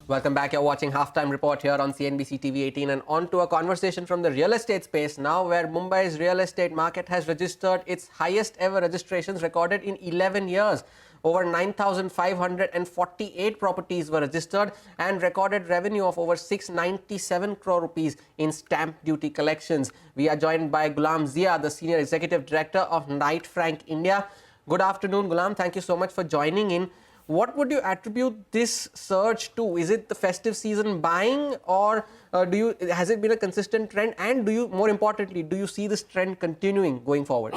Welcome back. You're watching Halftime Report here on CNBC TV18 and on to a conversation from the real estate space now, where Mumbai's real estate market has registered its highest ever registrations recorded in 11 years. Over 9,548 properties were registered and recorded revenue of over 697 crore rupees in stamp duty collections. We are joined by Gulam Zia, the Senior Executive Director of Knight Frank India. Good afternoon, Gulam. Thank you so much for joining in. What would you attribute this surge to? Is it the festive season buying, or has it been a consistent trend? And more importantly, do you see this trend continuing going forward?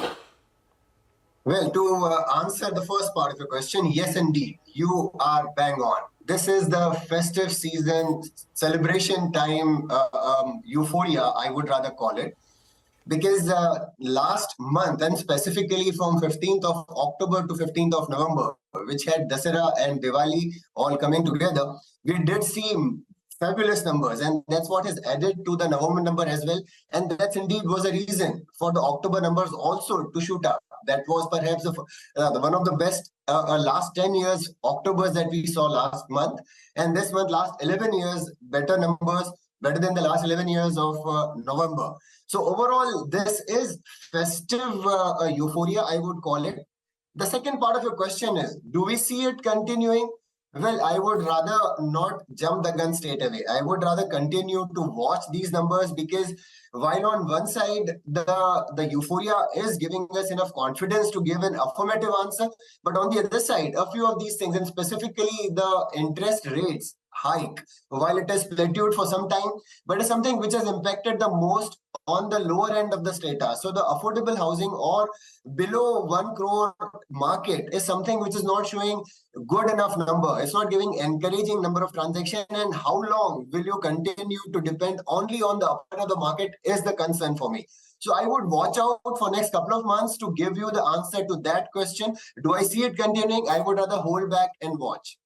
Well, to answer the first part of your question, yes, indeed, you are bang on. This is the festive season, celebration time, euphoria, I would rather call it. Because last month, and specifically from 15th of October to 15th of November, which had Dasara and Diwali all coming together, we did see fabulous numbers, and that's what has added to the November number as well. And that indeed was a reason for the October numbers also to shoot up. That was perhaps one of the best last 10 years Octobers that we saw last month. And this month, last 11 years, better numbers, better than the last 11 years of November. So overall, this is festive euphoria, I would call it. The second part of your question is, do we see it continuing? Well, I would rather not jump the gun straight away. I would rather continue to watch these numbers, because while on one side, the euphoria is giving us enough confidence to give an affirmative answer, but on the other side, a few of these things, and specifically the interest rates hike, while it has plateaued for some time, but is something which has impacted the most on the lower end of the strata. So the affordable housing or below 1 crore market is something which is not showing good enough number. It's not giving encouraging number of transactions. And how long will you continue to depend only on the upper end of the market is the concern for me. So I would watch out for next couple of months to give you the answer to that question. Do I see it continuing? I would rather hold back and watch.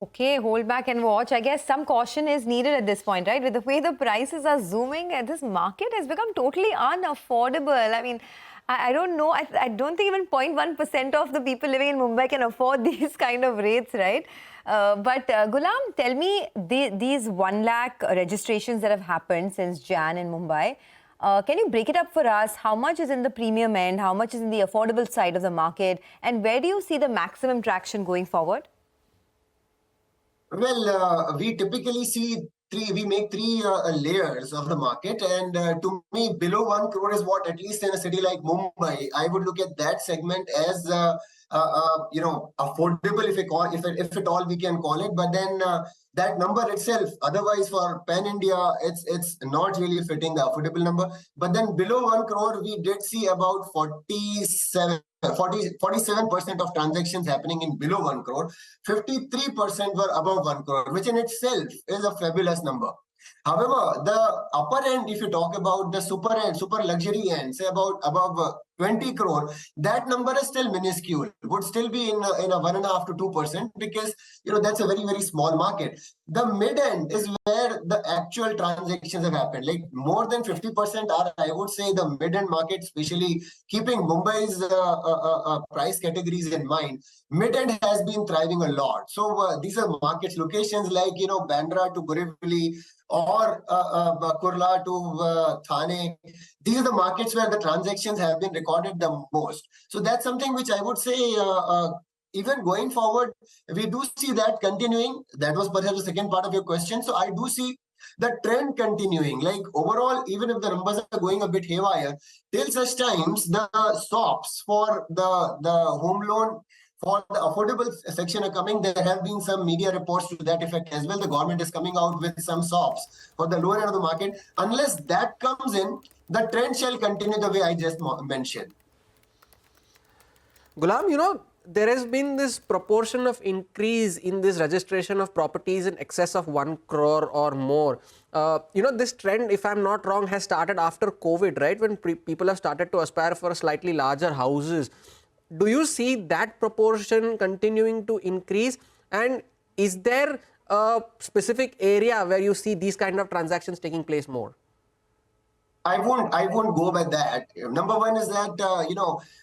Okay, hold back and watch. I guess some caution is needed at this point, right? With the way the prices are zooming, this market has become totally unaffordable. I mean, I don't know. I don't think even 0.1% of the people living in Mumbai can afford these kind of rates, right? But Gulam, tell me, these 1 lakh registrations that have happened since Jan in Mumbai, can you break it up for us? How much is in the premium end? How much is in the affordable side of the market? And where do you see the maximum traction going forward? Well, we typically see we make three layers of the market, and to me, below 1 crore is what, at least in a city like Mumbai, I would look at that segment as affordable, if at all we can call it. But then that number itself, otherwise for pan India, it's not really fitting the affordable number. But then below 1 crore, we did see about 47% of transactions happening in below 1 crore. 53% were above 1 crore, which in itself is a fabulous number. However, the upper end, if you talk about the super luxury end, say about above 20 crore, that number is still minuscule. Would still be in a 1.5 to 2%, because that's a very, very small market. The mid end is where the actual transactions have happened. Like more than 50% are, I would say, the mid end market, especially keeping Mumbai's price categories in mind. Mid end has been thriving a lot. So these are markets, locations like Bandra to Borivali, or Kurla to Thane. These are the markets where the transactions have been recorded the most. So that's something which I would say, even going forward, we do see that continuing. That was perhaps the second part of your question. So I do see the trend continuing. Like overall, even if the numbers are going a bit haywire, till such times the stops for the home loan for the affordable section are coming. There have been some media reports to that effect as well. The government is coming out with some SOPs for the lower end of the market. Unless that comes in, the trend shall continue the way I just mentioned. Gulam, there has been this proportion of increase in this registration of properties in excess of 1 crore or more. This trend, if I'm not wrong, has started after COVID, right? When people have started to aspire for slightly larger houses. Do you see that proportion continuing to increase? And is there a specific area where you see these kind of transactions taking place more? I won't go by that. Number one is that,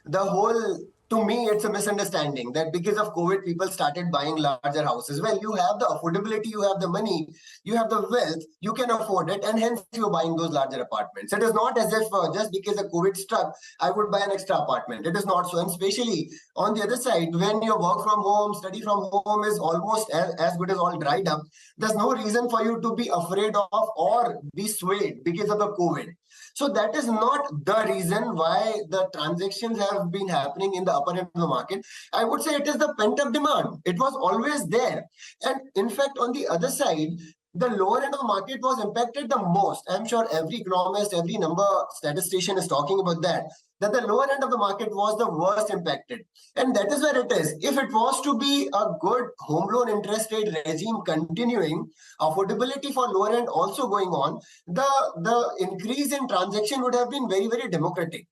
the whole to me, it's a misunderstanding that because of COVID, people started buying larger houses. Well, you have the affordability, you have the money, you have the wealth, you can afford it, and hence you're buying those larger apartments. It is not as if just because the COVID struck, I would buy an extra apartment. It is not so. And especially on the other side, when your work from home, study from home is almost as good as all dried up, there's no reason for you to be afraid of or be swayed because of the COVID. So that is not the reason why the transactions have been happening in the upper end of the market. I would say it is the pent-up demand. It was always there. And in fact, on the other side, the lower end of the market was impacted the most. I'm sure every economist, every number statistician is talking about that the lower end of the market was the worst impacted. And that is where it is. If it was to be a good home loan interest rate regime continuing, affordability for lower end also going on, the increase in transaction would have been very, very democratic.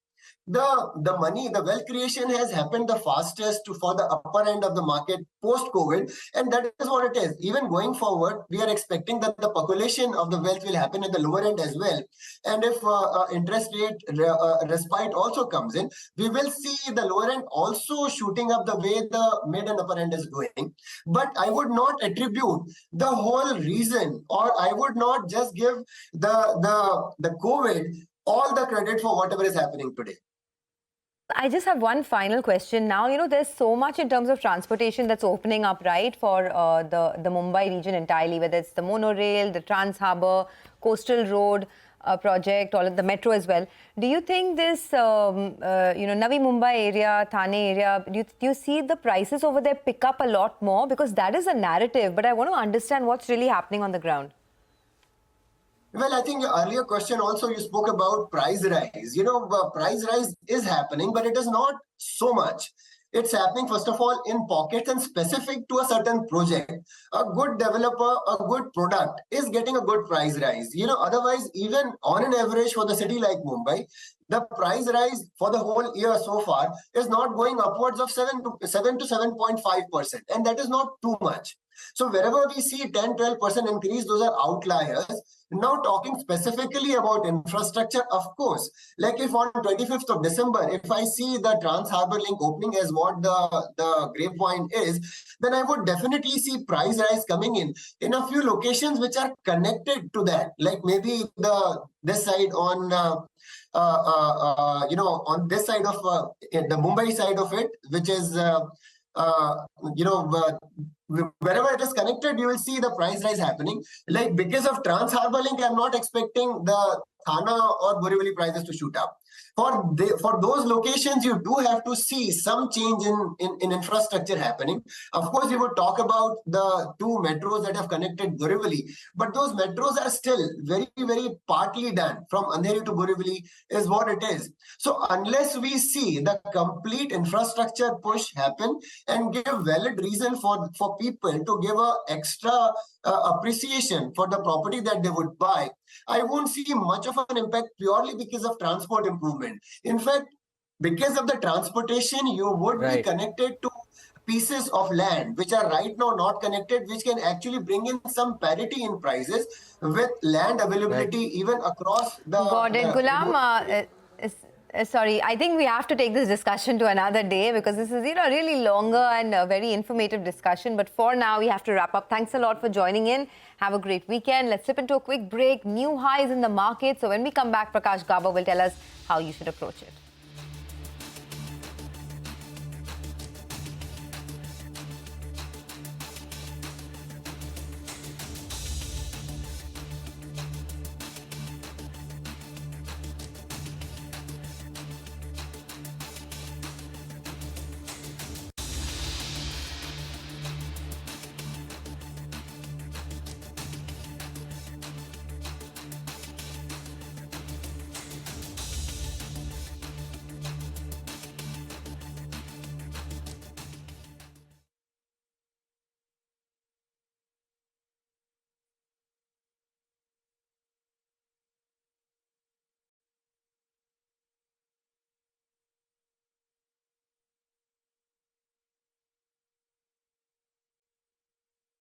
The money, the wealth creation has happened the fastest for the upper end of the market post-COVID, and that is what it is. Even going forward, we are expecting that the population of the wealth will happen at the lower end as well. And if interest rate respite also comes in, we will see the lower end also shooting up the way the mid and upper end is doing. But I would not attribute the whole reason, or I would not just give the COVID all the credit for whatever is happening today. I just have one final question now. There's so much in terms of transportation that's opening up, right, for the Mumbai region entirely, whether it's the monorail, the Trans Harbour, Coastal Road project, or the metro as well. Do you think this, Navi Mumbai area, Thane area, do you see the prices over there pick up a lot more? Because that is a narrative, but I want to understand what's really happening on the ground. Well, I think your earlier question also, you spoke about price rise. Price rise is happening, but it is not so much. It's happening, first of all, in pockets and specific to a certain project. A good developer, a good product is getting a good price rise. Otherwise, even on an average for the city like Mumbai, the price rise for the whole year so far is not going upwards of 7 to 7.5%. And that is not too much. So wherever we see 10-12% increase, those are outliers. Now talking specifically about infrastructure, of course, like if on 25th of December, if I see the Trans Harbour Link opening as what the grapevine is, then I would definitely see price rise coming in a few locations which are connected to that, like maybe this side on on this side of the Mumbai side of it, which is wherever it is connected, you will see the price rise happening. Like because of Trans Harbour Link, I'm not expecting the Thana or Borivali prices to shoot up. For those locations, you do have to see some change in infrastructure happening. Of course, we would talk about the two metros that have connected Borivali, but those metros are still very, very partly done. From Andheri to Borivali is what it is. So unless we see the complete infrastructure push happen and give valid reason for people to give a extra appreciation for the property that they would buy, I won't see much of an impact purely because of transport improvement. In fact, because of the transportation, you would be connected to pieces of land which are right now not connected, which can actually bring in some parity in prices with land availability even across the... Got it. Gulam, sorry, I think we have to take this discussion to another day because this is, really longer and a very informative discussion. But for now, we have to wrap up. Thanks a lot for joining in. Have a great weekend. Let's slip into a quick break. New highs in the market. So when we come back, Prakash Gaba will tell us how you should approach it.